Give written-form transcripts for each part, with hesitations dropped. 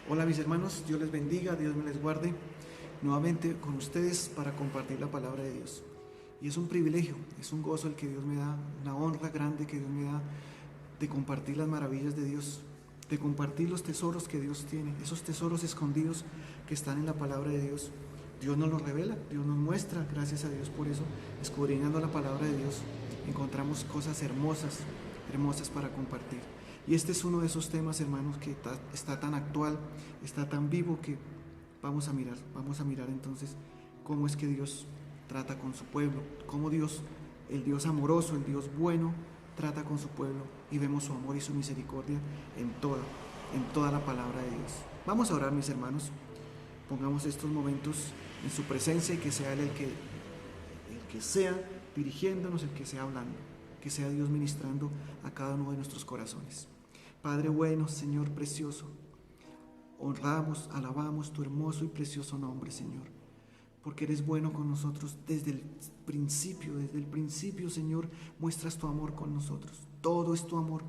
Hola mis hermanos, Dios les bendiga, Dios me les guarde nuevamente con ustedes para compartir la palabra de Dios. Y es un privilegio, es un gozo el que Dios me da, una honra grande que Dios me da de compartir las maravillas de Dios, de compartir los tesoros que Dios tiene, esos tesoros escondidos que están en la palabra de Dios. Dios nos los revela, Dios nos muestra, gracias a Dios por eso, escudriñando la palabra de Dios, encontramos cosas hermosas, hermosas para compartir. Y este es uno de esos temas, hermanos, que está tan actual, está tan vivo que vamos a mirar entonces cómo es que Dios trata con su pueblo, cómo Dios, el Dios amoroso, el Dios bueno, trata con su pueblo y vemos su amor y su misericordia en toda la palabra de Dios. Vamos a orar, mis hermanos, pongamos estos momentos en su presencia y que sea Él el que sea dirigiéndonos, el que sea hablando, que sea Dios ministrando a cada uno de nuestros corazones. Padre bueno, Señor precioso, honramos, alabamos tu hermoso y precioso nombre, Señor, porque eres bueno con nosotros desde el principio, Señor, muestras tu amor con nosotros. Todo es tu amor,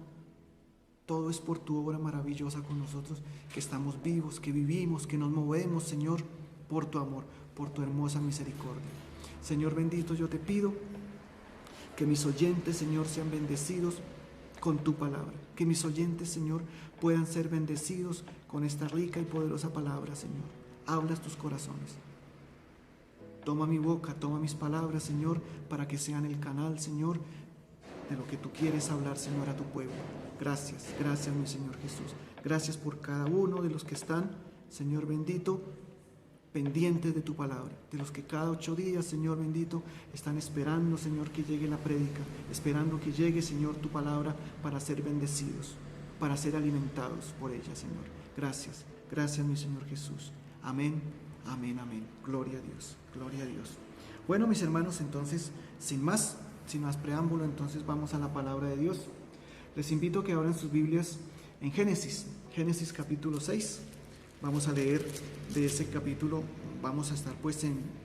todo es por tu obra maravillosa con nosotros, que estamos vivos, que vivimos, que nos movemos, Señor, por tu amor, por tu hermosa misericordia. Señor bendito, yo te pido que mis oyentes, Señor, sean bendecidos con tu palabra. Que mis oyentes, Señor, puedan ser bendecidos con esta rica y poderosa palabra, Señor. Hablas tus corazones. Toma mi boca, toma mis palabras, Señor, para que sean el canal, Señor, de lo que tú quieres hablar, Señor, a tu pueblo. Gracias, gracias, mi Señor Jesús. Gracias por cada uno de los que están, Señor bendito, pendientes de tu palabra, de los que cada 8 días, Señor bendito, están esperando, Señor, que llegue la prédica, esperando que llegue, Señor, tu palabra para ser bendecidos, para ser alimentados por ella, Señor. Gracias, gracias, mi Señor Jesús. Amén, amén, amén. Gloria a Dios, gloria a Dios. Bueno, mis hermanos, entonces, sin más preámbulo, entonces vamos a la palabra de Dios. Les invito a que abran sus Biblias en Génesis capítulo 6. Vamos a leer de ese capítulo, vamos a estar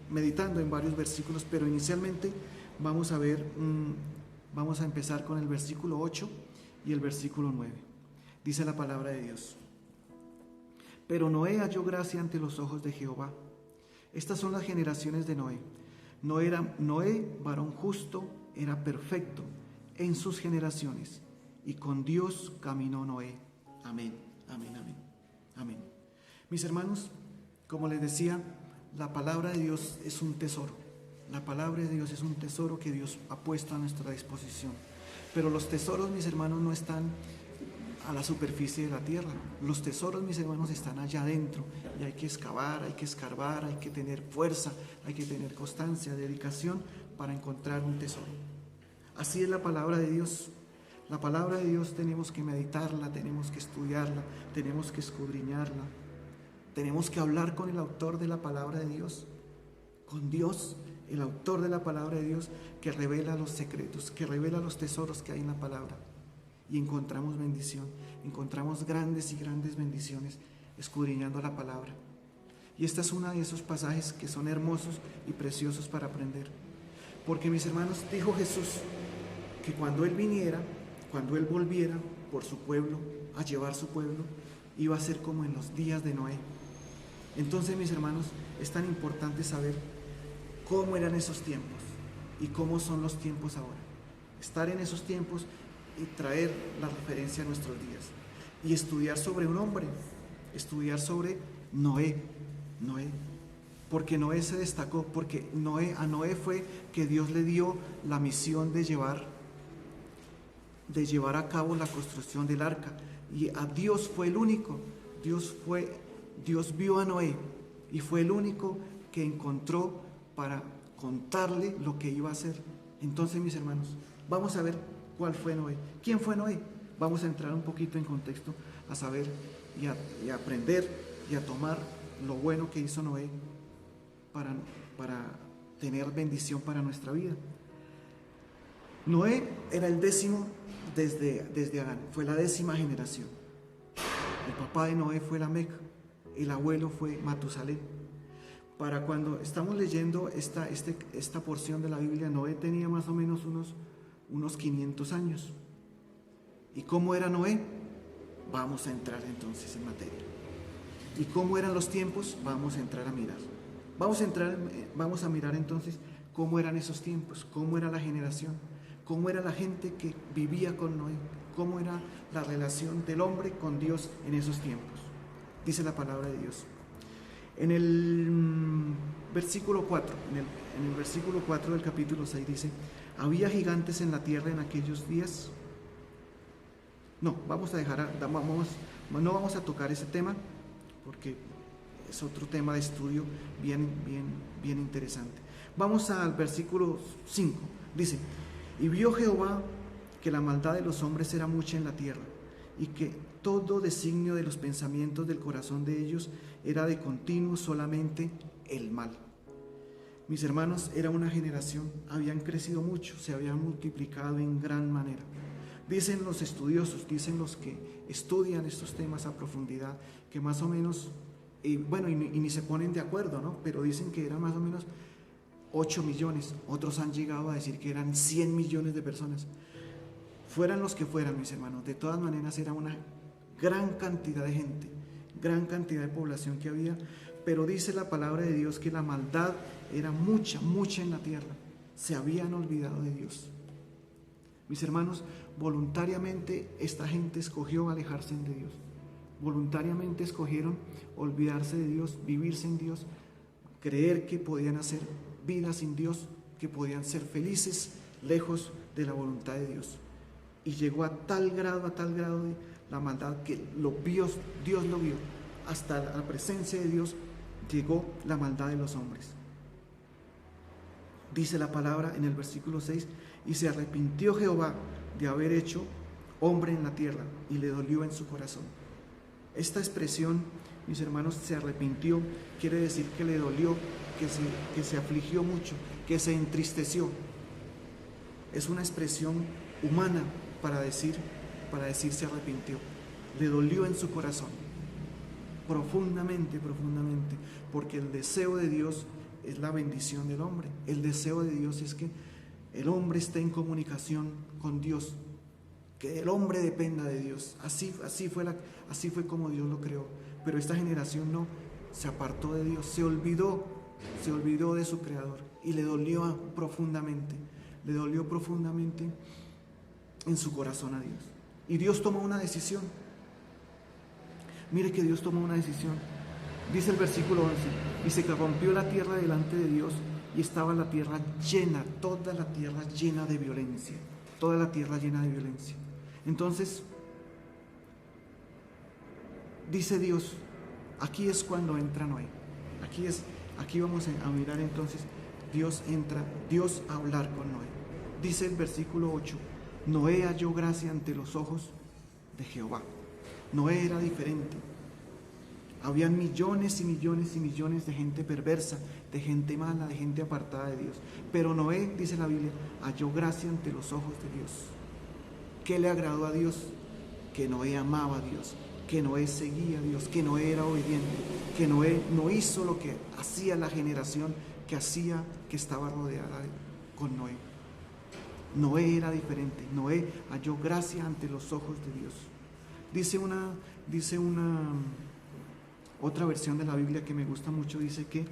meditando en varios versículos, pero inicialmente vamos a empezar con el versículo 8 y el versículo 9. Dice la palabra de Dios: Pero Noé halló gracia ante los ojos de Jehová. Estas son las generaciones de Noé. Noé, varón justo, era perfecto en sus generaciones, y con Dios caminó Noé. Amén, amén, amén, amén. Mis hermanos, como les decía, la palabra de Dios es un tesoro. La palabra de Dios es un tesoro que Dios ha puesto a nuestra disposición. Pero los tesoros, mis hermanos, no están a la superficie de la tierra. Los tesoros, mis hermanos, están allá adentro y hay que excavar, hay que escarbar, hay que tener fuerza, hay que tener constancia, dedicación para encontrar un tesoro. Así es la palabra de Dios. La palabra de Dios tenemos que meditarla, tenemos que estudiarla, tenemos que escudriñarla. Tenemos que hablar con el autor de la palabra de Dios, con Dios, el autor de la palabra de Dios, que revela los secretos, que revela los tesoros que hay en la palabra. Y encontramos bendición, encontramos grandes y grandes bendiciones escudriñando la palabra. Y esta es una de esos pasajes que son hermosos y preciosos para aprender. Porque, mis hermanos, dijo Jesús que cuando Él viniera, cuando Él volviera por su pueblo, a llevar su pueblo, iba a ser como en los días de Noé. Entonces, mis hermanos, es tan importante saber cómo eran esos tiempos y cómo son los tiempos ahora. Estar en esos tiempos y traer la referencia a nuestros días. Y estudiar sobre un hombre, estudiar sobre Noé. Porque Noé se destacó, porque a Noé fue que Dios le dio la misión de llevar a cabo la construcción del arca. Y a Dios fue el único. Dios vio a Noé y fue el único que encontró para contarle lo que iba a hacer. Entonces, mis hermanos, vamos a ver cuál fue Noé. ¿Quién fue Noé? Vamos a entrar un poquito en contexto a saber y a aprender y a tomar lo bueno que hizo Noé para tener bendición para nuestra vida. Noé era el 10º desde Adán, fue la 10ª generación. El papá de Noé fue Lamec, el abuelo fue Matusalén. Para cuando estamos leyendo esta porción de la Biblia, Noé tenía más o menos unos 500 años. ¿Y cómo era Noé? Vamos a entrar entonces en materia. ¿Y cómo eran los tiempos? Vamos a entrar a mirar. Vamos a mirar entonces cómo eran esos tiempos, cómo era la generación, cómo era la gente que vivía con Noé, cómo era la relación del hombre con Dios en esos tiempos. Dice la palabra de Dios. En el versículo 4, en el versículo 4 del capítulo 6 dice: ¿había gigantes en la tierra en aquellos días? No, no vamos a tocar ese tema porque es otro tema de estudio bien interesante. Vamos al versículo 5. Dice: y vio Jehová que la maldad de los hombres era mucha en la tierra, y que todo designio de los pensamientos del corazón de ellos era de continuo solamente el mal. Mis hermanos, era una generación, habían crecido mucho, se habían multiplicado en gran manera. Dicen los estudiosos, dicen los que estudian estos temas a profundidad, que más o menos, y ni se ponen de acuerdo, ¿no? Pero dicen que eran más o menos 8 millones, otros han llegado a decir que eran 100 millones de personas. Fueran los que fueran, mis hermanos, de todas maneras era una gran cantidad de gente, gran cantidad de población que había, pero dice la palabra de Dios que la maldad era mucha en la tierra, se habían olvidado de Dios. Mis hermanos, voluntariamente esta gente escogió alejarse de Dios, voluntariamente escogieron olvidarse de Dios, vivir sin Dios, creer que podían hacer vida sin Dios, que podían ser felices lejos de la voluntad de Dios. Y llegó a tal grado de la maldad que Dios lo vio, hasta la presencia de Dios llegó la maldad de los hombres. Dice la palabra en el versículo 6: y se arrepintió Jehová de haber hecho hombre en la tierra, y le dolió en su corazón. Esta expresión, mis hermanos, se arrepintió, quiere decir que le dolió, que se afligió mucho, que se entristeció. Es una expresión humana para decir se arrepintió. Le dolió en su corazón, profundamente, porque el deseo de Dios es la bendición del hombre. El deseo de Dios es que el hombre esté en comunicación con Dios, que el hombre dependa de Dios. Así fue como Dios lo creó. Pero esta generación no, se apartó de Dios, se olvidó de su creador, y le dolió profundamente en su corazón a Dios. Y Dios tomó una decisión. Mire que Dios tomó una decisión. Dice el versículo 11: y se corrompió la tierra delante de Dios, y estaba la tierra llena, toda la tierra llena de violencia. Entonces, dice Dios, aquí es cuando entra Noé. Aquí vamos a mirar entonces, Dios a hablar con Noé. Dice el versículo 8: Noé halló gracia ante los ojos de Jehová. Noé era diferente. Habían millones y millones de gente perversa, de gente mala, de gente apartada de Dios. Pero Noé, dice la Biblia, halló gracia ante los ojos de Dios. ¿Qué le agradó a Dios? Que Noé amaba a Dios, que Noé seguía a Dios, que Noé era obediente, que Noé no hizo lo que hacía la generación que estaba rodeada con Noé. Noé era diferente. Noé halló gracia ante los ojos de Dios. Dice una otra versión de la Biblia que me gusta mucho, dice que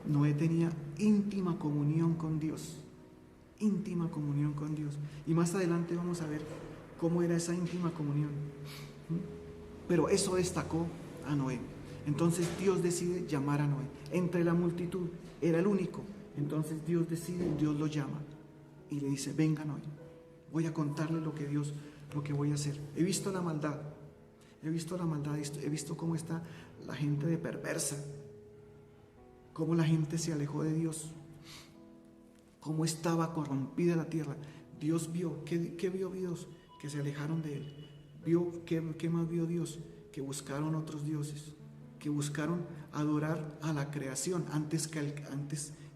Noé tenía íntima comunión con Dios. Y más adelante vamos a ver cómo era esa íntima comunión. Pero eso destacó a Noé. Entonces Dios decide llamar a Noé. Entre la multitud, era el único. Entonces Dios lo llama y le dice: venga Noé, voy a contarle lo que voy a hacer. He visto la maldad, he visto cómo está la gente de perversa, cómo la gente se alejó de Dios, cómo estaba corrompida la tierra. Dios vio, ¿qué vio Dios? Que se alejaron de Él. ¿Qué más vio Dios? Que buscaron otros dioses, que buscaron adorar a la creación antes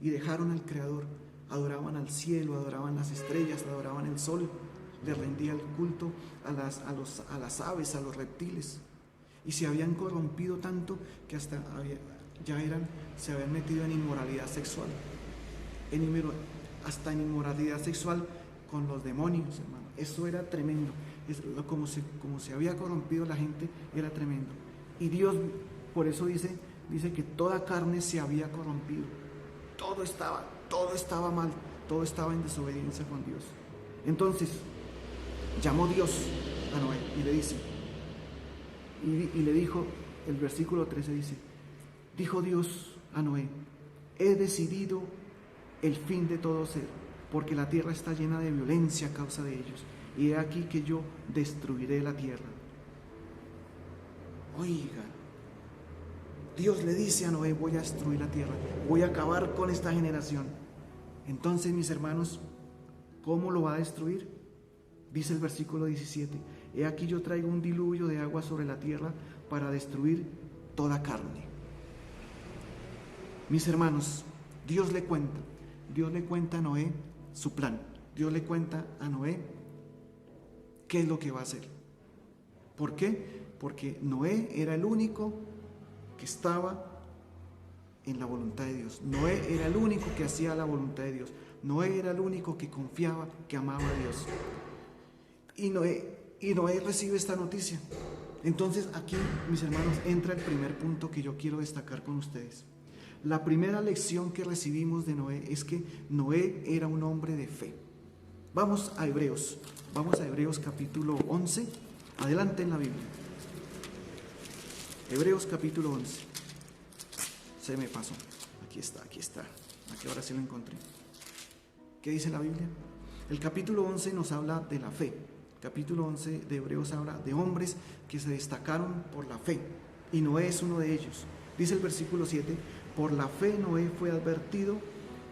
y dejaron al Creador. Adoraban al cielo, adoraban las estrellas, adoraban el sol, le rendían el culto a las aves, a los reptiles. Y se habían corrompido tanto que se habían metido en inmoralidad sexual. Hasta en inmoralidad sexual con los demonios, hermano. Eso era tremendo. Como se había corrompido la gente, era tremendo. Y Dios Por eso dice que toda carne se había corrompido. Todo estaba mal, todo estaba en desobediencia con Dios. Entonces, llamó Dios a Noé y le dice, y le dijo, el versículo 13 dice, dijo Dios a Noé, he decidido el fin de todo ser, porque la tierra está llena de violencia a causa de ellos, y he aquí que yo destruiré la tierra. Oiga, Dios le dice a Noé, voy a destruir la tierra, voy a acabar con esta generación. Entonces, mis hermanos, ¿cómo lo va a destruir? Dice el versículo 17, he aquí yo traigo un diluvio de agua sobre la tierra para destruir toda carne. Mis hermanos, Dios le cuenta a Noé su plan. Dios le cuenta a Noé qué es lo que va a hacer. ¿Por qué? Porque Noé era el único que estaba en la voluntad de Dios. Noé era el único que hacía la voluntad de Dios. Noé era el único que confiaba, que amaba a Dios. Y Noé recibe esta noticia. Entonces aquí, mis hermanos, entra el primer punto que yo quiero destacar con ustedes. La primera lección que recibimos de Noé es que Noé era un hombre de fe. Vamos a Hebreos capítulo 11, adelante en la Biblia. Hebreos capítulo 11. Se me pasó. Aquí está. Aquí ahora sí lo encontré. ¿Qué dice la Biblia? El capítulo 11 nos habla de la fe. El capítulo 11 de Hebreos habla de hombres que se destacaron por la fe. Y Noé es uno de ellos. Dice el versículo 7, por la fe Noé fue advertido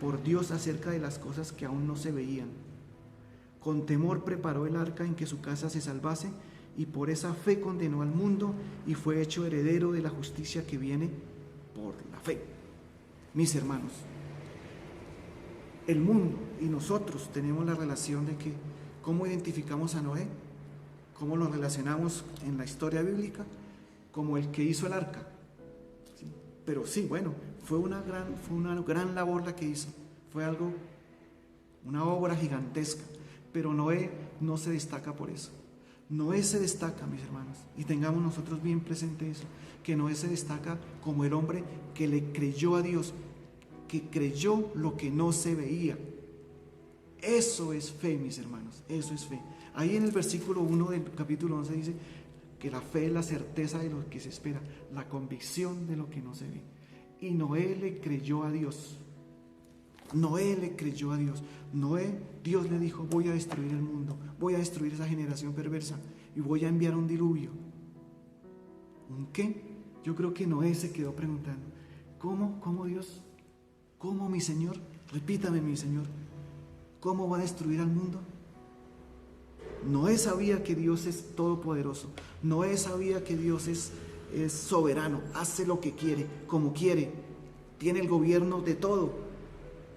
por Dios acerca de las cosas que aún no se veían. Con temor preparó el arca en que su casa se salvase, y por esa fe condenó al mundo y fue hecho heredero de la justicia que viene por la fe. Mis hermanos, el mundo y nosotros tenemos la relación de que, ¿cómo identificamos a Noé? ¿Cómo lo relacionamos en la historia bíblica? Como el que hizo el arca. ¿Sí? Pero sí, bueno, fue una gran labor la que hizo. Fue una obra gigantesca. Pero Noé no se destaca por eso. Noé se destaca, mis hermanos, y tengamos nosotros bien presente eso, que Noé se destaca como el hombre que le creyó a Dios, que creyó lo que no se veía. Eso es fe, mis hermanos, eso es fe. Ahí en el versículo 1 del capítulo 11 dice que la fe es la certeza de lo que se espera, la convicción de lo que no se ve. Y Noé le creyó a Dios. Noé le creyó a Dios. Dios le dijo, voy a destruir el mundo, voy a destruir esa generación perversa y voy a enviar un diluvio. ¿Un qué? Yo creo que Noé se quedó preguntando, ¿cómo Dios? ¿Cómo mi Señor? Repítame, mi Señor, ¿cómo va a destruir al mundo? Noé sabía que Dios es todopoderoso. Noé sabía que Dios es soberano, hace lo que quiere, como quiere, tiene el gobierno de todo.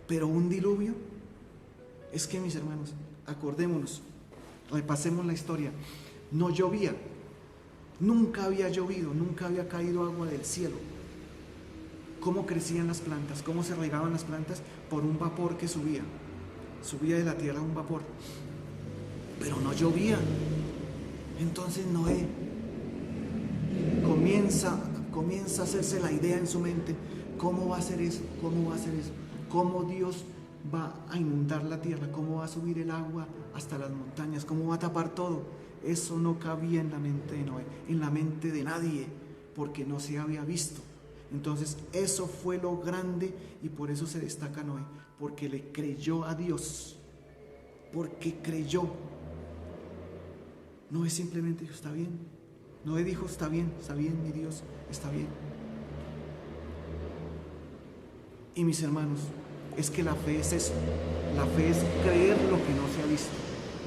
Pero un diluvio, es que, mis hermanos, acordémonos, repasemos la historia. No llovía, nunca había llovido, nunca había caído agua del cielo. ¿Cómo crecían las plantas? ¿Cómo se regaban las plantas? Por un vapor que subía de la tierra un vapor. Pero no llovía. Entonces Noé comienza a hacerse la idea en su mente, ¿cómo va a ser eso? ¿Cómo va a ser eso? ¿Cómo Dios va a inundar la tierra? ¿Cómo va a subir el agua hasta las montañas? ¿Cómo va a tapar todo? Eso no cabía en la mente de Noé, en la mente de nadie, porque no se había visto. Entonces eso fue lo grande y por eso se destaca Noé, porque le creyó a Dios, porque creyó. Noé simplemente dijo, está bien. Noé dijo, está bien, mi Dios, está bien. Y mis hermanos, es que la fe es eso. La fe es creer lo que no se ha visto.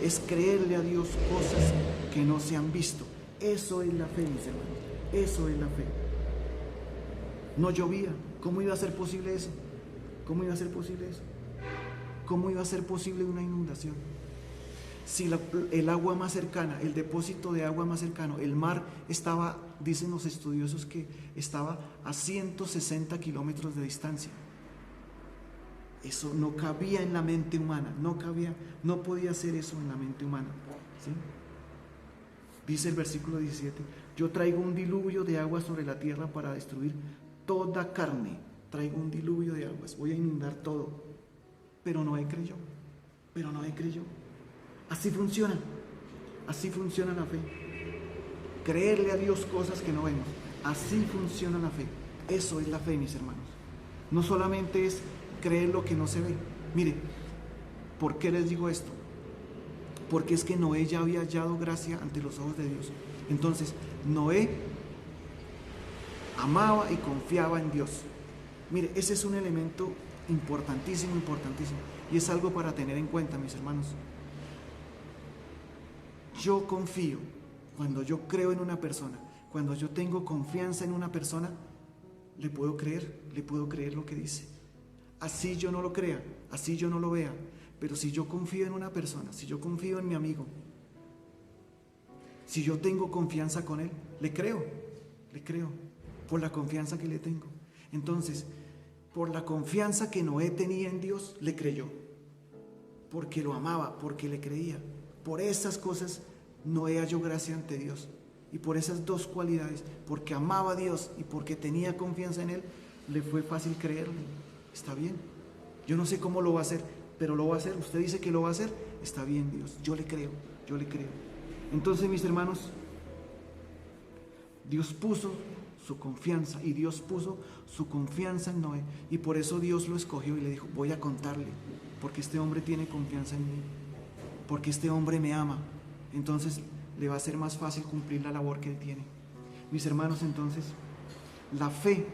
Es creerle a Dios cosas que no se han visto. Eso es la fe, mis hermanos. Eso es la fe. No llovía. ¿Cómo iba a ser posible eso? ¿Cómo iba a ser posible eso? ¿Cómo iba a ser posible una inundación? Si el agua más cercana, el depósito de agua más cercano, el mar estaba, dicen los estudiosos, que estaba a 160 kilómetros de distancia. Eso no cabía en la mente humana, no podía ser eso en la mente humana, ¿sí? Dice el versículo 17, yo traigo un diluvio de aguas sobre la tierra para destruir toda carne. Traigo un diluvio de aguas, voy a inundar todo. Pero Noé creyó, pero Noé creyó. Así funciona la fe. Creerle a Dios cosas que no vemos. Así funciona la fe. Eso es la fe, mis hermanos. No solamente es creer lo que no se ve. Mire, ¿por qué les digo esto? Porque es que Noé ya había hallado gracia ante los ojos de Dios. Entonces, Noé amaba y confiaba en Dios. Mire, ese es un elemento importantísimo. Y es algo para tener en cuenta, mis hermanos. Yo confío, cuando yo creo en una persona, cuando yo tengo confianza en una persona, le puedo creer lo que dice. Así yo no lo crea, así yo no lo vea, pero si yo confío en una persona, si yo confío en mi amigo, si yo tengo confianza con él, le creo, por la confianza que le tengo. Entonces, por la confianza que Noé tenía en Dios, le creyó, porque lo amaba, porque le creía. Por esas cosas Noé halló gracia ante Dios. Y por esas dos cualidades, porque amaba a Dios y porque tenía confianza en Él, le fue fácil creerle. Está bien. Yo no sé cómo lo va a hacer, pero lo va a hacer. Usted dice que lo va a hacer. Está bien, Dios. Yo le creo. Entonces, mis hermanos, Dios puso su confianza y Dios puso su confianza en Noé. Y por eso Dios lo escogió y le dijo, voy a contarle, porque este hombre tiene confianza en mí, porque este hombre me ama. Entonces le va a ser más fácil cumplir la labor que él tiene. Mis hermanos, entonces, la fe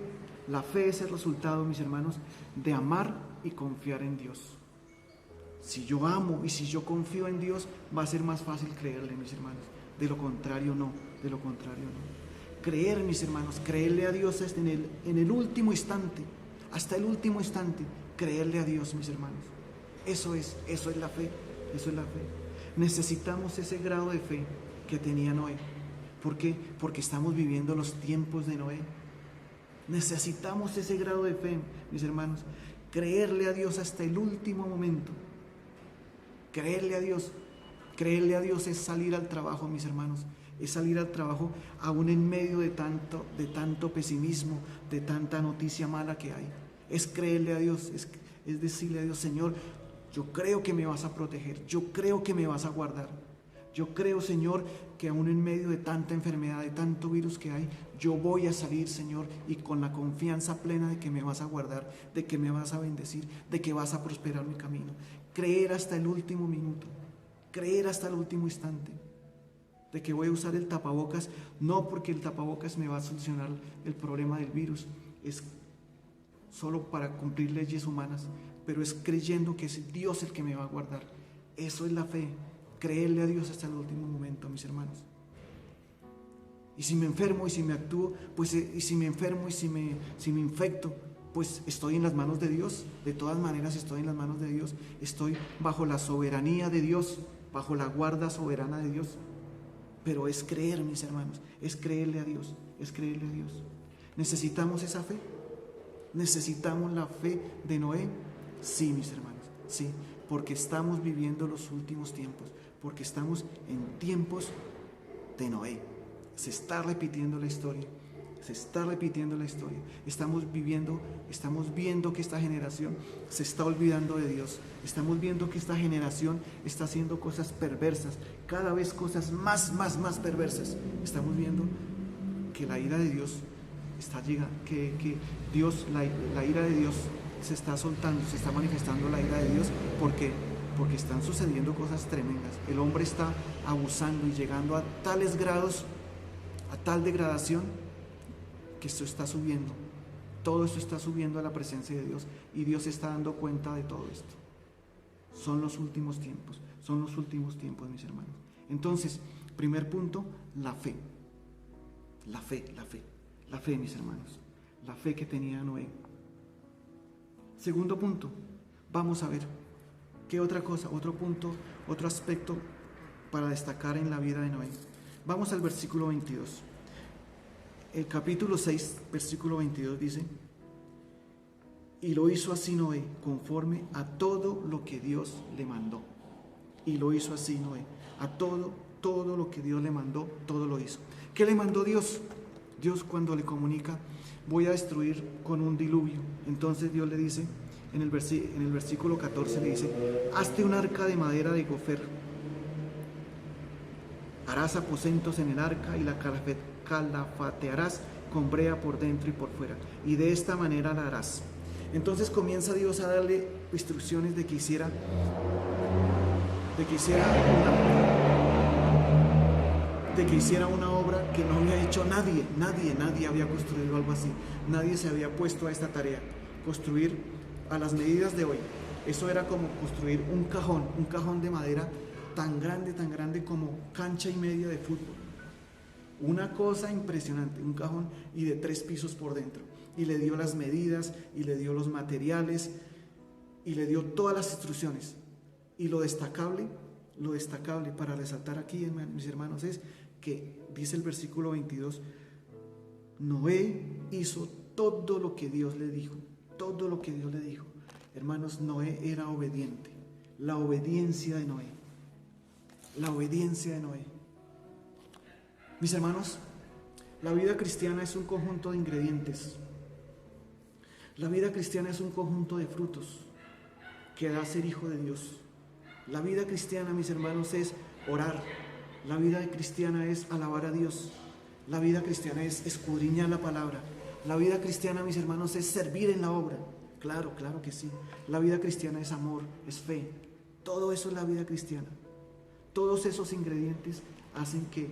es el resultado, mis hermanos, de amar y confiar en Dios. Si yo amo y si yo confío en Dios, va a ser más fácil creerle, mis hermanos. De lo contrario, no. Creer, mis hermanos, creerle a Dios es en el último instante, hasta el último instante, creerle a Dios, mis hermanos. Eso es la fe. Necesitamos ese grado de fe que tenía Noé. ¿Por qué? Porque estamos viviendo los tiempos de Noé. Necesitamos ese grado de fe, mis hermanos. Creerle a Dios hasta el último momento. Creerle a Dios es salir al trabajo, mis hermanos. Es salir al trabajo aún en medio de tanto pesimismo, de tanta noticia mala que hay. Es creerle a Dios, es decirle a Dios, Señor, yo creo que me vas a proteger, yo creo que me vas a guardar. Yo creo, Señor, que aún en medio de tanta enfermedad, de tanto virus que hay, yo voy a salir, Señor, y con la confianza plena de que me vas a guardar, de que me vas a bendecir, de que vas a prosperar mi camino. Creer hasta el último minuto, creer hasta el último instante, de que voy a usar el tapabocas, no porque el tapabocas me va a solucionar el problema del virus, es solo para cumplir leyes humanas, pero es creyendo que es Dios el que me va a guardar. Eso es la fe. Creerle a Dios hasta el último momento, mis hermanos. Y si me enfermo y si me actúo, pues y si me enfermo y si me infecto, pues estoy en las manos de Dios. De todas maneras estoy en las manos de Dios. Estoy bajo la soberanía de Dios, bajo la guarda soberana de Dios. Pero es creer, mis hermanos, es creerle a Dios, ¿Necesitamos esa fe? ¿Necesitamos la fe de Noé? Sí, mis hermanos, sí, porque estamos viviendo los últimos tiempos, porque estamos en tiempos de Noé. Se está repitiendo la historia. Estamos viendo que esta generación se está olvidando de Dios. Estamos viendo que esta generación está haciendo cosas perversas, cada vez cosas más perversas. Estamos viendo que la ira de Dios está llegando, que Dios, la ira de Dios se está soltando, se está manifestando la ira de Dios. ¿Por qué? Porque están sucediendo cosas tremendas. El hombre está abusando y llegando a tales grados, a tal degradación, que esto está subiendo. Todo esto está subiendo a la presencia de Dios y Dios se está dando cuenta de todo esto. Son los últimos tiempos, mis hermanos. Entonces, primer punto, la fe, mis hermanos, la fe que tenía Noé. Segundo punto, vamos a ver qué otra cosa, otro punto, otro aspecto para destacar en la vida de Noé. Vamos al versículo 22. El capítulo 6, versículo 22 dice: y lo hizo así Noé, conforme a todo lo que Dios le mandó. Y lo hizo así Noé, a todo todo lo que Dios le mandó, todo lo hizo. ¿Qué le mandó Dios? Dios, cuando le comunica, voy a destruir con un diluvio, entonces Dios le dice, en el versículo 14 le dice, hazte un arca de madera de gofer, harás aposentos en el arca y la calafatearás con brea por dentro y por fuera, y de esta manera la harás. Entonces comienza Dios a darle instrucciones de que hiciera una obra que no había hecho nadie había construido algo así, nadie se había puesto a esta tarea, construir a las medidas de hoy. Eso era como construir un cajón de madera tan grande como cancha y media de fútbol. Una cosa impresionante, un cajón y de 3 pisos por dentro. Y le dio las medidas, y le dio los materiales, y le dio todas las instrucciones. Y lo destacable para resaltar aquí, mis hermanos, es que dice el versículo 22, Noé hizo todo lo que Dios le dijo, todo lo que Dios le dijo. Hermanos, Noé era obediente. La obediencia de Noé. La obediencia de Noé. Mis hermanos, la vida cristiana es un conjunto de ingredientes. La vida cristiana es un conjunto de frutos que da ser hijo de Dios. La vida cristiana, mis hermanos, es orar. La vida cristiana es alabar a Dios. La vida cristiana es escudriñar la palabra. La vida cristiana, mis hermanos, es servir en la obra. Claro que sí. La vida cristiana es amor, es fe. Todo eso es la vida cristiana. Todos esos ingredientes hacen que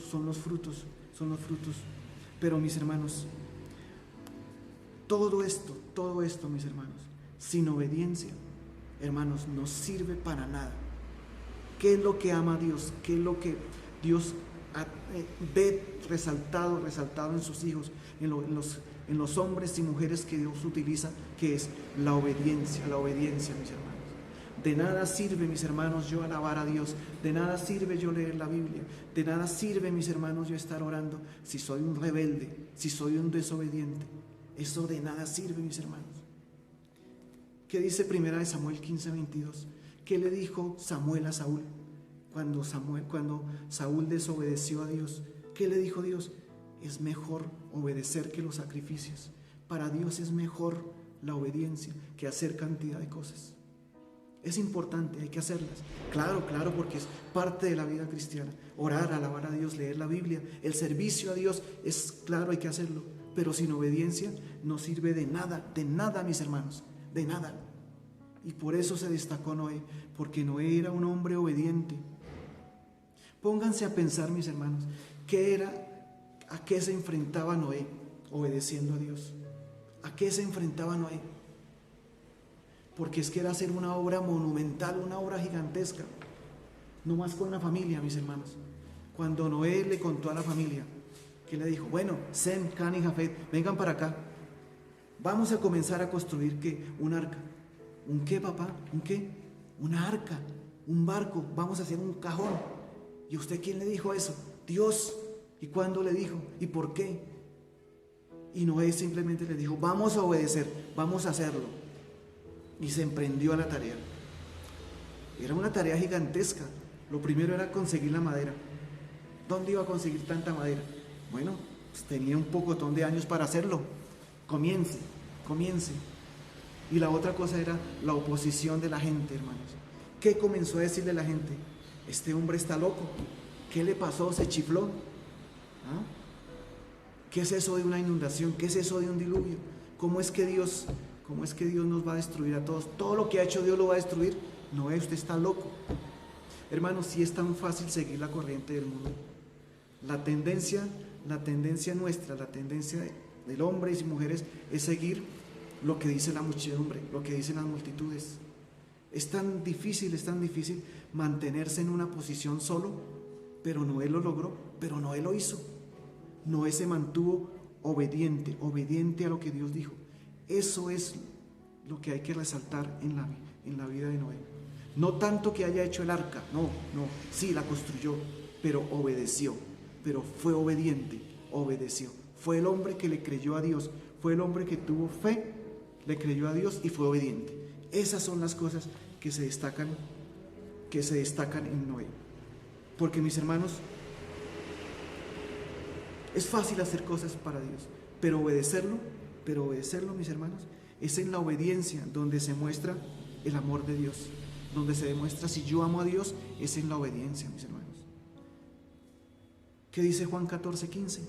son los frutos. Pero mis hermanos, todo esto, mis hermanos, sin obediencia, hermanos, no sirve para nada. ¿Qué es lo que ama a Dios? ¿Qué es lo que Dios ve resaltado en sus hijos, en los hombres y mujeres que Dios utiliza? Que es la obediencia, mis hermanos. De nada sirve, mis hermanos, yo alabar a Dios. De nada sirve yo leer la Biblia. De nada sirve, mis hermanos, yo estar orando si soy un rebelde, si soy un desobediente. Eso de nada sirve, mis hermanos. ¿Qué dice 1 Samuel 15:22? ¿Qué le dijo Samuel a Saúl? Cuando Saúl desobedeció a Dios, ¿qué le dijo Dios? Es mejor obedecer que los sacrificios. Para Dios es mejor la obediencia que hacer cantidad de cosas. Es importante, hay que hacerlas. Claro, porque es parte de la vida cristiana. Orar, alabar a Dios, leer la Biblia, el servicio a Dios, es claro, hay que hacerlo. Pero sin obediencia no sirve de nada, mis hermanos, de nada. Y por eso se destacó Noé, porque Noé era un hombre obediente. Pónganse a pensar, mis hermanos, ¿a qué se enfrentaba Noé obedeciendo a Dios? ¿A qué se enfrentaba Noé? Porque es que era hacer una obra monumental, una obra gigantesca, no más con la familia, mis hermanos. Cuando Noé le contó a la familia, que le dijo, bueno, Sem, Can y Jafet, vengan para acá, vamos a comenzar a construir un arca. ¿Un qué, papá? ¿Un qué? Una arca, un barco, vamos a hacer un cajón. ¿Y usted quién le dijo eso? Dios. ¿Y cuándo le dijo? ¿Y por qué? Y Noé simplemente le dijo, vamos a obedecer, vamos a hacerlo. Y se emprendió a la tarea. Era una tarea gigantesca. Lo primero era conseguir la madera. ¿Dónde iba a conseguir tanta madera? Bueno, pues tenía un pocotón de años para hacerlo. Comience. Y la otra cosa era la oposición de la gente, hermanos. ¿Qué comenzó a decirle la gente? Este hombre está loco. ¿Qué le pasó? ¿Se chifló? ¿Ah? ¿Qué es eso de una inundación? ¿Qué es eso de un diluvio? ¿Cómo es que Dios nos va a destruir a todos? ¿Todo lo que ha hecho Dios lo va a destruir? No, usted está loco. Hermanos, sí es tan fácil seguir la corriente del mundo. La tendencia nuestra, la tendencia del hombre y mujeres es seguir lo que dice la muchedumbre, lo que dicen las multitudes. Es tan difícil mantenerse en una posición solo, pero Noé lo logró, pero Noé lo hizo. Noé se mantuvo obediente a lo que Dios dijo. Eso es lo que hay que resaltar en la vida de Noé. No tanto que haya hecho el arca, no, sí la construyó, pero obedeció, pero fue obediente, obedeció. Fue el hombre que le creyó a Dios, fue el hombre que tuvo fe, le creyó a Dios y fue obediente. Esas son las cosas que se destacan que se destacan en Noé. Porque, mis hermanos, es fácil hacer cosas para Dios, pero obedecerlo, mis hermanos, es en la obediencia donde se muestra el amor de Dios, donde se demuestra si yo amo a Dios, es en la obediencia, mis hermanos. ¿Qué dice Juan 14:15?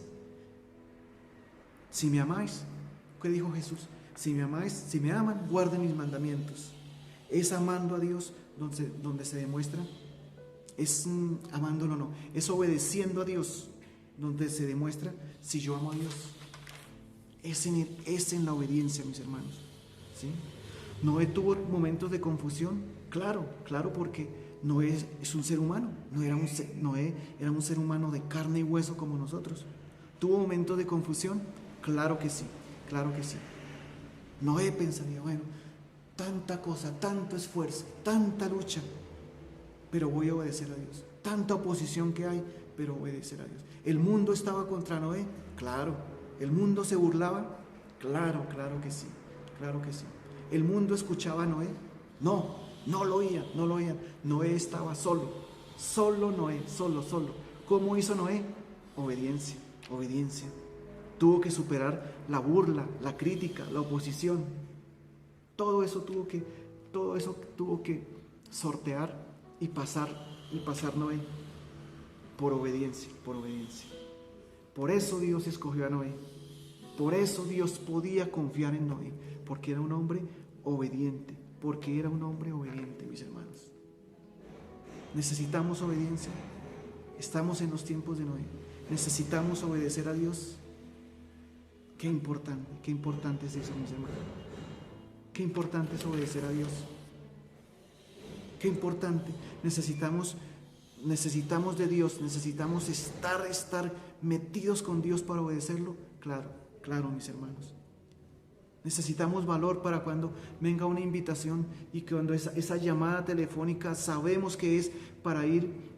Si me amáis, ¿qué dijo Jesús? Si me amáis, si me aman, guarden mis mandamientos. Es amando a Dios donde se demuestra, es amándolo, no, es obedeciendo a Dios donde se demuestra si yo amo a Dios. Es en la obediencia, mis hermanos, ¿sí? Noé tuvo momentos de confusión, claro, porque Noé es un ser humano, Noé era un ser humano de carne y hueso como nosotros. ¿Tuvo momentos de confusión? Claro que sí. Noé pensaría, bueno, tanta cosa, tanto esfuerzo, tanta lucha, pero voy a obedecer a Dios. Tanta oposición que hay, pero obedecer a Dios. ¿El mundo estaba contra Noé? Claro. ¿El mundo se burlaba? Claro que sí. ¿El mundo escuchaba a Noé? No lo oían. Noé estaba solo Noé, solo. ¿Cómo hizo Noé? Obediencia. Tuvo que superar la burla, la crítica, la oposición. Todo eso tuvo que sortear y pasar Noé por obediencia. Por eso Dios escogió a Noé. Por eso Dios podía confiar en Noé, porque era un hombre obediente, mis hermanos. Necesitamos obediencia. Estamos en los tiempos de Noé. Necesitamos obedecer a Dios. Qué importante es eso, mis hermanos. Qué importante es obedecer a Dios. Qué importante. Necesitamos de Dios, necesitamos estar metidos con Dios para obedecerlo. Claro, mis hermanos. Necesitamos valor para cuando venga una invitación y cuando esa llamada telefónica sabemos que es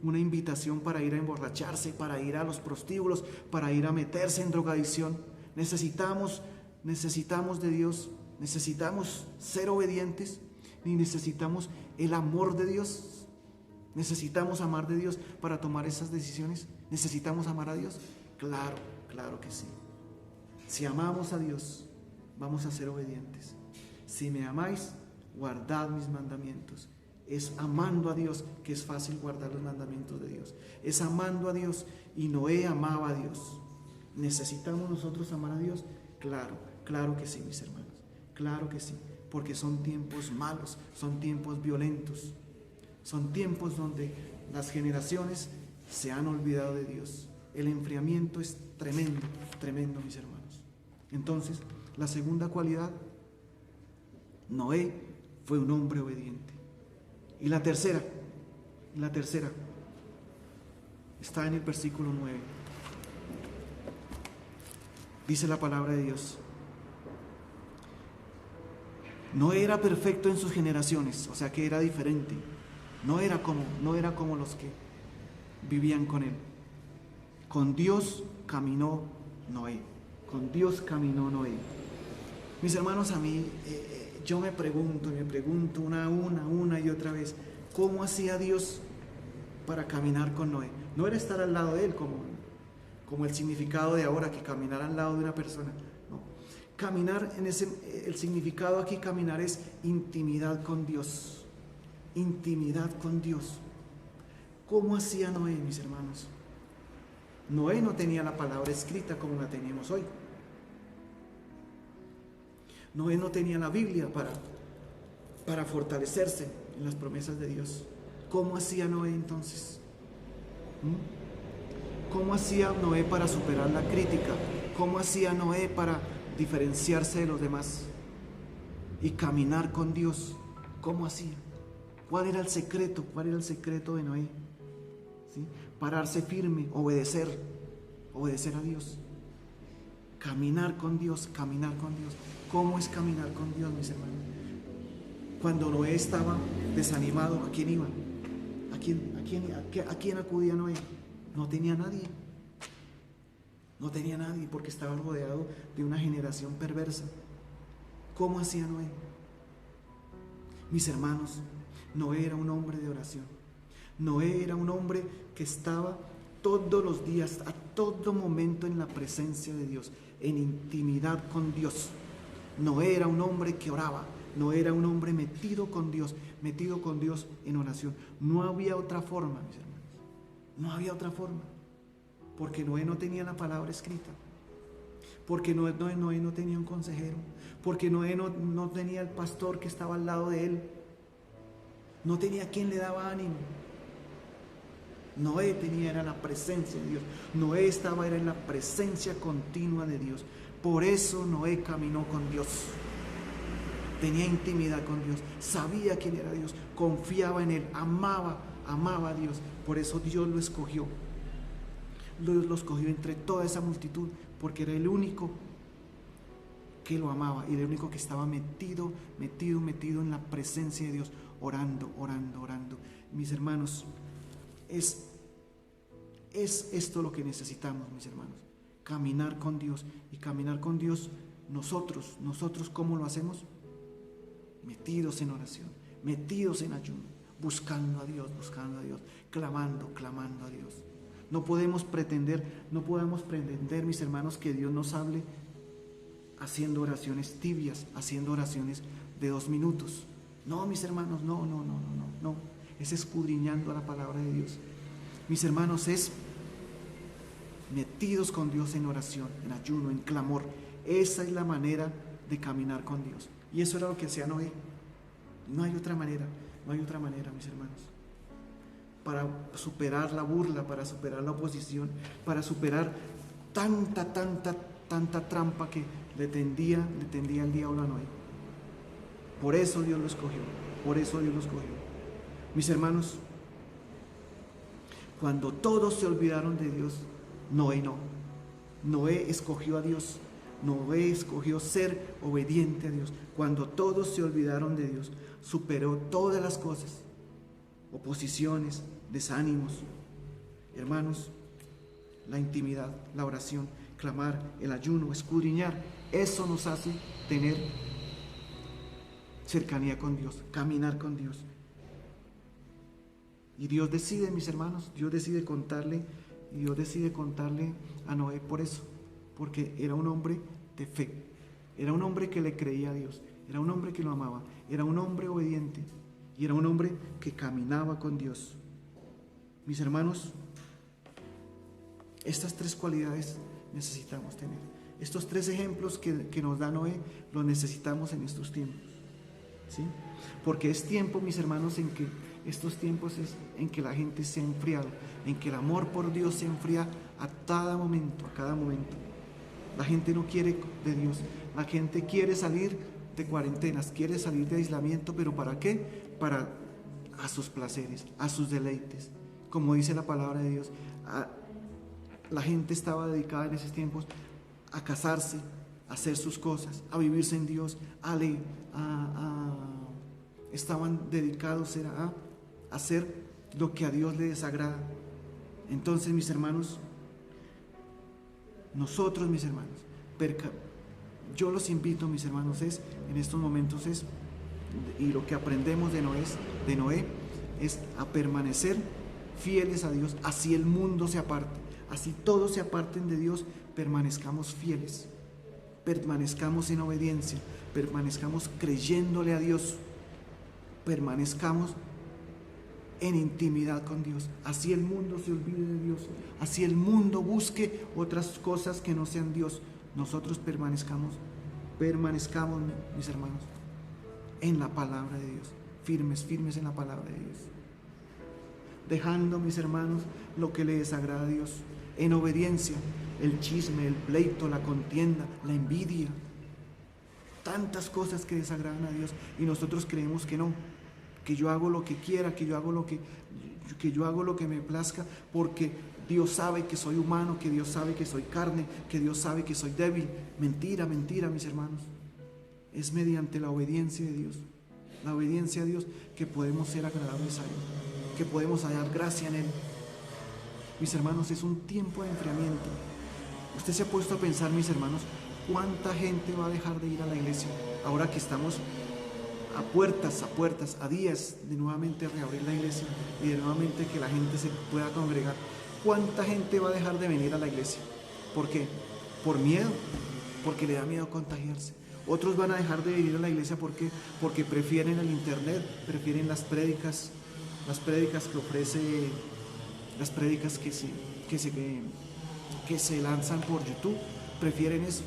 una invitación para ir a emborracharse, para ir a los prostíbulos, para ir a meterse en drogadicción. Necesitamos de Dios, necesitamos ser obedientes y necesitamos el amor de Dios. Necesitamos amar de Dios para tomar esas decisiones. ¿Necesitamos amar a Dios? Claro que sí. Si amamos a Dios, vamos a ser obedientes. Si me amáis, guardad mis mandamientos. Es amando a Dios que es fácil guardar los mandamientos de Dios. Es amando a Dios, y Noé amaba a Dios. ¿Necesitamos nosotros amar a Dios? Claro que sí, mis hermanos. Claro que sí, porque son tiempos malos, son tiempos violentos. Son tiempos donde las generaciones se han olvidado de Dios. El enfriamiento es tremendo, mis hermanos. Entonces, la segunda cualidad, Noé fue un hombre obediente. Y la tercera, está en el versículo 9. Dice la palabra de Dios: no era perfecto en sus generaciones, o sea que era diferente. No era como los que vivían con él. Con Dios caminó Noé. Mis hermanos, a mí, yo me pregunto una y otra vez, ¿cómo hacía Dios para caminar con Noé? No era estar al lado de él como el significado de ahora, que caminar al lado de una persona. No. Caminar, el significado aquí, caminar es intimidad con Dios. ¿Cómo hacía Noé, mis hermanos? Noé no tenía la palabra escrita como la tenemos hoy. Noé no tenía la Biblia para fortalecerse en las promesas de Dios. ¿Cómo hacía Noé entonces? ¿Cómo hacía Noé para superar la crítica? ¿Cómo hacía Noé para diferenciarse de los demás y caminar con Dios? ¿Cómo hacía? ¿Cuál era el secreto? De Noé? ¿Sí? Pararse firme, obedecer a Dios. Caminar con Dios. ¿Cómo es caminar con Dios, mis hermanos? Cuando Noé estaba desanimado, ¿a quién iba? ¿A quién acudía Noé? No tenía nadie. Porque estaba rodeado de una generación perversa. ¿Cómo hacía Noé? Mis hermanos, Noé era un hombre de oración. Noé era un hombre que estaba todos los días, a todo momento en la presencia de Dios, en intimidad con Dios. Noé era un hombre que oraba, Noé era un hombre metido con Dios en oración. No había otra forma, mis hermanos, no había otra forma, porque Noé no tenía la palabra escrita, porque Noé no tenía un consejero, porque Noé no tenía el pastor que estaba al lado de él, no tenía quien le daba ánimo. Noé era la presencia de Dios. Noé era en la presencia continua de Dios. Por eso Noé caminó con Dios. Tenía intimidad con Dios, sabía quién era Dios, confiaba en Él, amaba a Dios. Por eso Dios lo escogió. Dios lo escogió entre toda esa multitud, porque era el único que lo amaba y el único que estaba metido en la presencia de Dios, orando. Mis hermanos, es esto lo que necesitamos, mis hermanos, caminar con Dios. Y caminar con Dios, nosotros ¿cómo lo hacemos? Metidos en oración, metidos en ayuno, buscando a Dios, clamando a Dios. No podemos pretender, mis hermanos, que Dios nos hable haciendo oraciones tibias, haciendo oraciones de 2 minutos. No, mis hermanos, no. Es escudriñando a la palabra de Dios. Mis hermanos, es metidos con Dios en oración, en ayuno, en clamor. Esa es la manera de caminar con Dios. Y eso era lo que hacía Noé. No hay otra manera, mis hermanos. Para superar la burla, para superar la oposición, para superar tanta trampa que le tendía el diablo a Noé. Por eso Dios lo escogió. Mis hermanos, cuando todos se olvidaron de Dios, Noé no. Noé escogió a Dios. Noé escogió ser obediente a Dios. Cuando todos se olvidaron de Dios, superó todas las cosas, oposiciones, desánimos. Hermanos, la intimidad, la oración, clamar, el ayuno, escudriñar, eso nos hace tener cercanía con Dios, caminar con Dios. Y Dios decide, mis hermanos, Dios decide contarle a Noé por eso, porque era un hombre de fe, era un hombre que le creía a Dios, era un hombre que lo amaba, era un hombre obediente y era un hombre que caminaba con Dios. Mis hermanos, estas 3 cualidades necesitamos tener. Estos 3 ejemplos que nos da Noé los necesitamos en estos tiempos, ¿sí? Porque es tiempo, mis hermanos, estos tiempos es en que la gente se ha enfriado, en que el amor por Dios se enfría a cada momento. La gente no quiere de Dios, la gente quiere salir de cuarentenas, quiere salir de aislamiento, pero ¿para qué? A sus placeres, a sus deleites. Como dice la palabra de Dios, la gente estaba dedicada en esos tiempos a casarse, a hacer sus cosas, a vivirse en Dios, estaban dedicados a hacer lo que a Dios le desagrada. Entonces, mis hermanos, nosotros, mis hermanos, yo los invito, mis hermanos, en estos momentos y lo que aprendemos de Noé es a permanecer fieles a Dios, así el mundo se aparte, así todos se aparten de Dios, permanezcamos fieles, permanezcamos en obediencia, permanezcamos creyéndole a Dios, permanezcamos en intimidad con Dios, así el mundo se olvide de Dios, así el mundo busque otras cosas que no sean Dios. Nosotros permanezcamos, mis hermanos, en la palabra de Dios, firmes en la palabra de Dios, dejando, mis hermanos, lo que le desagrada a Dios, en obediencia, el chisme, el pleito, la contienda, la envidia, tantas cosas que desagradan a Dios, y nosotros creemos que no, que yo hago lo que quiera, que yo hago lo que me plazca, porque Dios sabe que soy humano, que Dios sabe que soy carne, que Dios sabe que soy débil. Mentira, mis hermanos. Es mediante la obediencia de Dios, la obediencia a Dios, que podemos ser agradables a Él, que podemos hallar gracia en Él. Mis hermanos, es un tiempo de enfriamiento. Usted se ha puesto a pensar, mis hermanos, cuánta gente va a dejar de ir a la iglesia ahora que estamos a días de nuevamente reabrir la iglesia y de nuevamente que la gente se pueda congregar, ¿cuánta gente va a dejar de venir a la iglesia? ¿Por qué? Por miedo, porque le da miedo contagiarse. Otros van a dejar de venir a la iglesia porque prefieren el internet, prefieren las prédicas que ofrece, las prédicas que se lanzan por YouTube, prefieren eso,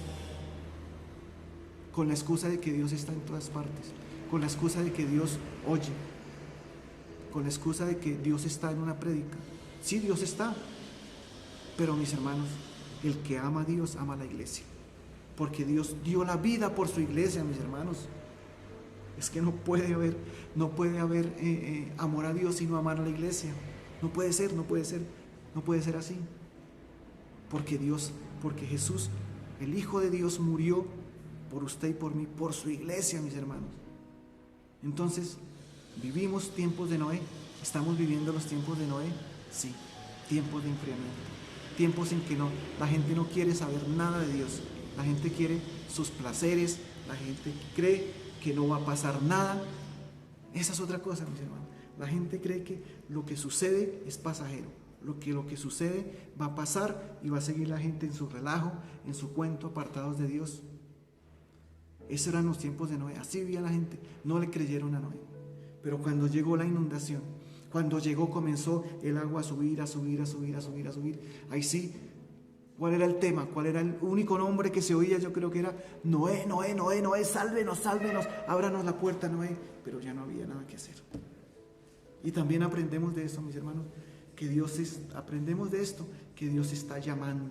con la excusa de que Dios está en todas partes, con la excusa de que Dios oye, con la excusa de que Dios está en una prédica. Sí, Dios está, pero mis hermanos, el que ama a Dios ama a la iglesia, porque Dios dio la vida por su iglesia, mis hermanos. Es que no puede haber amor a Dios y no amar a la iglesia. No puede ser así. Porque Jesús, el Hijo de Dios, murió por usted y por mí, por su iglesia, mis hermanos. Entonces, ¿vivimos tiempos de Noé? ¿Estamos viviendo los tiempos de Noé? Sí, tiempos de enfriamiento. Tiempos en que la gente no quiere saber nada de Dios. La gente quiere sus placeres, la gente cree que no va a pasar nada. Esa es otra cosa, mis hermanos. La gente cree que lo que sucede es pasajero. Lo que sucede va a pasar y va a seguir la gente en su relajo, en su cuento, apartados de Dios. Esos eran los tiempos de Noé. Así vivía la gente. No le creyeron a Noé. Pero cuando llegó la inundación, comenzó el agua a subir. Ahí sí, ¿cuál era el tema? ¿Cuál era el único nombre que se oía? Yo creo que era Noé, sálvenos, ábranos la puerta, Noé. Pero ya no había nada que hacer. Y también aprendemos de eso, mis hermanos, aprendemos de esto, que Dios está llamando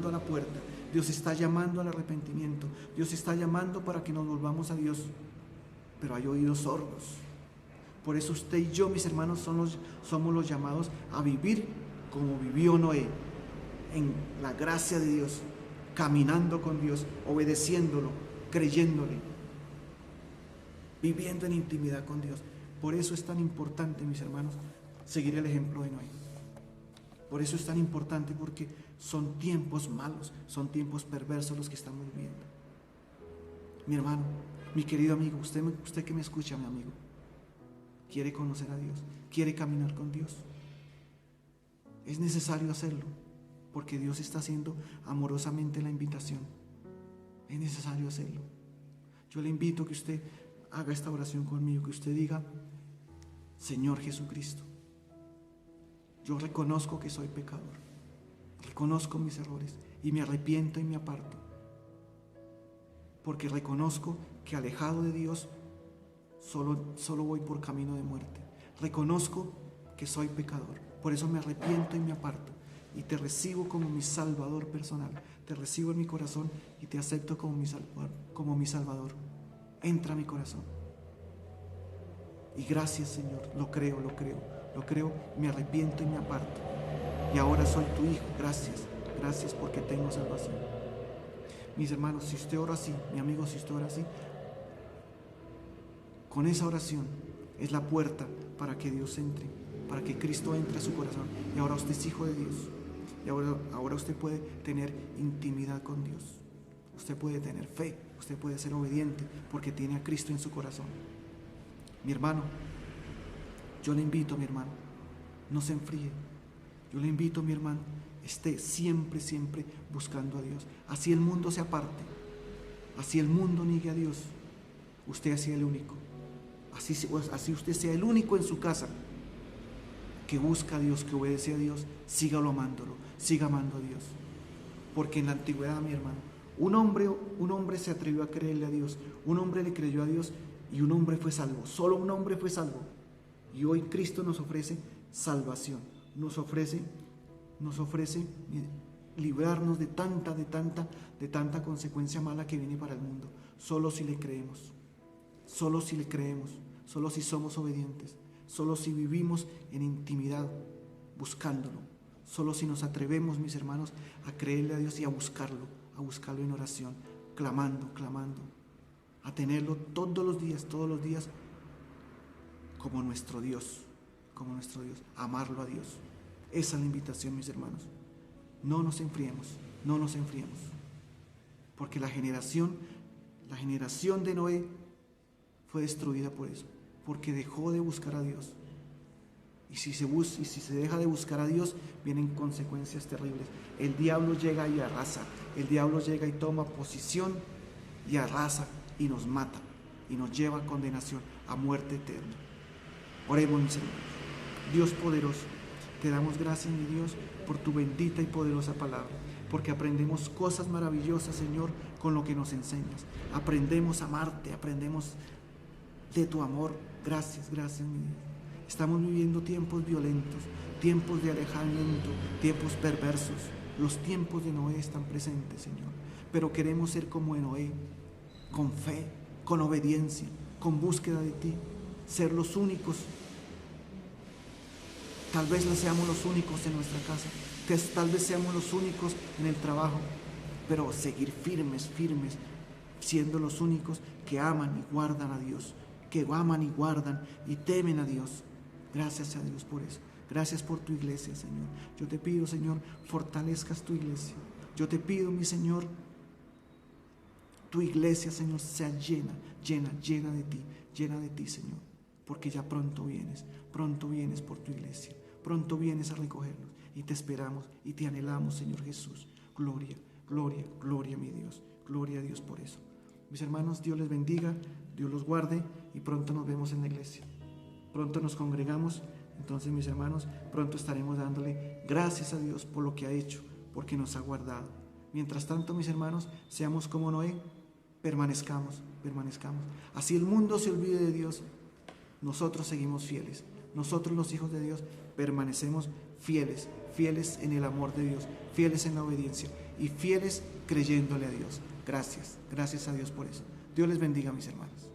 a la puerta, Dios está llamando al arrepentimiento, Dios está llamando para que nos volvamos a Dios, pero hay oídos sordos. Por eso usted y yo, mis hermanos, somos los llamados a vivir como vivió Noé, en la gracia de Dios, caminando con Dios, obedeciéndolo, creyéndole, viviendo en intimidad con Dios. Por eso es tan importante, mis hermanos, seguir el ejemplo de Noé. Por eso es tan importante, porque son tiempos malos, son tiempos perversos los que estamos viviendo. Mi hermano, mi querido amigo, usted que me escucha, mi amigo, quiere conocer a Dios, quiere caminar con Dios. Es necesario hacerlo, porque Dios está haciendo amorosamente la invitación. Es necesario hacerlo. Yo le invito a que usted haga esta oración conmigo, que usted diga: Señor Jesucristo, yo reconozco que soy pecador, reconozco mis errores y me arrepiento y me aparto, porque reconozco que alejado de Dios solo voy por camino de muerte. Reconozco que soy pecador, por eso me arrepiento y me aparto, y te recibo como mi Salvador personal, te recibo en mi corazón y te acepto como mi Salvador. Entra a mi corazón. Y gracias, Señor, lo creo, me arrepiento y me aparto. Y ahora soy tu hijo, gracias porque tengo salvación. Mis hermanos, si usted ora así, mi amigo, si usted ora así, con esa oración es la puerta para que Dios entre, para que Cristo entre a su corazón. Y ahora usted es hijo de Dios. Y ahora usted puede tener intimidad con Dios. Usted puede tener fe, usted puede ser obediente porque tiene a Cristo en su corazón. Mi hermano, yo le invito, mi hermano, no se enfríe. Yo le invito, mi hermano, esté siempre buscando a Dios. Así el mundo se aparte, así el mundo niegue a Dios, usted sea el único. Así usted sea el único en su casa que busca a Dios, que obedece a Dios, sígalo amándolo, siga amando a Dios. Porque en la antigüedad, mi hermano, un hombre se atrevió a creerle a Dios, un hombre le creyó a Dios y un hombre fue salvo, solo un hombre fue salvo. Y hoy Cristo nos ofrece salvación, nos ofrece librarnos de tanta consecuencia mala que viene para el mundo, solo si le creemos, solo si somos obedientes, solo si vivimos en intimidad buscándolo, solo si nos atrevemos, mis hermanos, a creerle a Dios y a buscarlo en oración, clamando, a tenerlo todos los días como nuestro Dios, amarlo a Dios. Esa es la invitación, mis hermanos. No nos enfriemos, porque la generación La generación de Noé fue destruida por eso, porque dejó de buscar a Dios. Y si se deja de buscar a Dios, vienen consecuencias terribles. El diablo llega y arrasa. El diablo llega y toma posición y arrasa y nos mata y nos lleva a condenación, a muerte eterna. Oremos, mis hermanos. Dios poderoso, te damos gracias, mi Dios, por tu bendita y poderosa palabra, porque aprendemos cosas maravillosas, Señor, con lo que nos enseñas. Aprendemos a amarte, aprendemos de tu amor. Gracias, gracias, mi Dios. Estamos viviendo tiempos violentos, tiempos de alejamiento, tiempos perversos. Los tiempos de Noé están presentes, Señor. Pero queremos ser como Noé, con fe, con obediencia, con búsqueda de ti. Ser los únicos. Tal vez seamos los únicos en nuestra casa. Tal vez seamos los únicos en el trabajo. Pero seguir firmes, siendo los únicos que aman y guardan a Dios. Que aman y guardan y temen a Dios. Gracias a Dios por eso. Gracias por tu iglesia, Señor. Yo te pido, Señor, fortalezcas tu iglesia. Yo te pido, mi Señor, tu iglesia, Señor, sea llena de ti, Señor. Porque ya pronto vienes por tu iglesia. Pronto vienes a recogernos y te esperamos y te anhelamos, Señor Jesús. Gloria, gloria, gloria, mi Dios. Gloria a Dios por eso. Mis hermanos, Dios les bendiga, Dios los guarde y pronto nos vemos en la iglesia. Pronto nos congregamos, entonces, mis hermanos, pronto estaremos dándole gracias a Dios por lo que ha hecho, porque nos ha guardado. Mientras tanto, mis hermanos, seamos como Noé, permanezcamos. Así el mundo se olvide de Dios, nosotros seguimos fieles. Nosotros, los hijos de Dios, permanecemos fieles en el amor de Dios, fieles en la obediencia y fieles creyéndole a Dios. Gracias a Dios por eso. Dios les bendiga, mis hermanos.